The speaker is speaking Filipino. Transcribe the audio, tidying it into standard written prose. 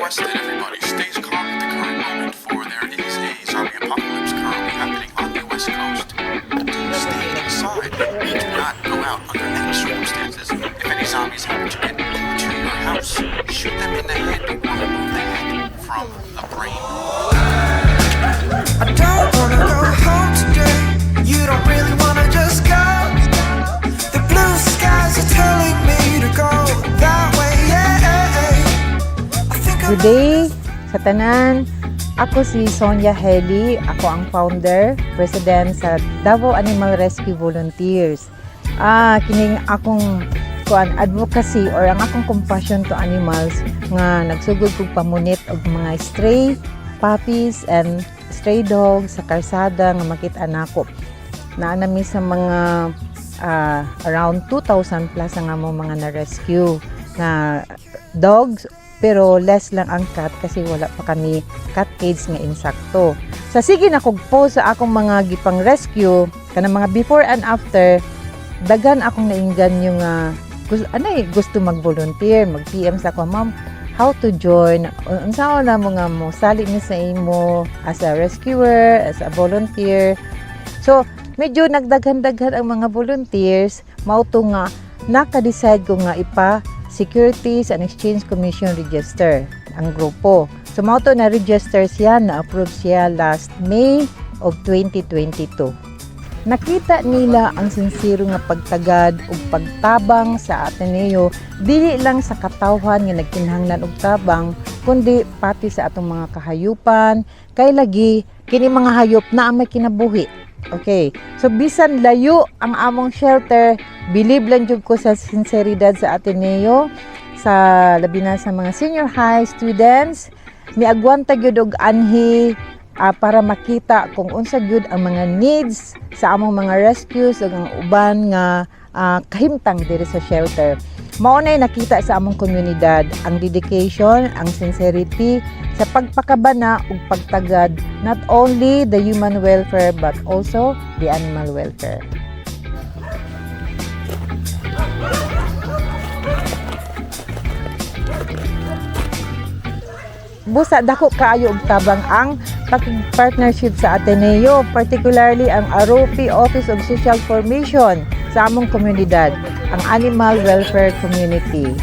request that everybody stays calm at the current moment, for there is a zombie apocalypse currently happening on the West Coast. To stay inside, do not go out under any circumstances. If any zombies happen to get to your house, shoot them in the head or remove the head from the brain. I don't wanna go home today. You don't really wanna just go. The blue skies are telling me to go that way, yeah. I think Good day sa tanan. Ako si Sonia Heli. Ako ang founder, president sa Davao Animal Rescue Volunteers. Kining akong advocacy or ang akong compassion to animals nga nagsugod kog pamunit og mga stray puppies and stray dogs sa karsada nga makita nako. Naa nami sa mga around 2,000 plus ang among mga na-rescue na dogs, pero less lang ang cat kasi wala pa kami cat cage nga insakto. Sa sige na kog post sa akong mga gipang rescue kanang mga before and after, dagan akong nainggan yung gusto mag-volunteer, mag-PM sa ako, ma'am, how to join, unsa na mo nga mo sali mi sa imo as a rescuer, as a volunteer. So medyo nagdaghan-daghan ang mga volunteers, mao to nga naka-decide ko nga ipa Securities and Exchange Commission register ang grupo. So mao to na register siya, na-approve siya last May of 2022. Nakita nila ang sincero nga pagtagad ug pagtabang sa Ateneo, dili lang sa katawhan nga nagkinahanglan og tabang, kundi pati sa atong mga kahayupan, kay lagi kini mga hayop na may kinabuhi. Okay, so bisan layo ang among shelter, believe lang jud ko sa sinseridad sa Ateneo, sa labi na sa mga senior high students, miagwanta gyud og anhi para makita kung unsa gyud ang mga needs sa among mga rescues ug ang uban nga kahimtang diri sa shelter. Mao nay nakita sa among komunidad ang dedication, ang sincerity sa pagpakabana ug pagtagad, not only the human welfare but also the animal welfare. Busa dako kaayo og tabang ang partnership sa Ateneo, particularly ang ROP Office of Social Formation sa among komunidad, ang Animal Welfare Community.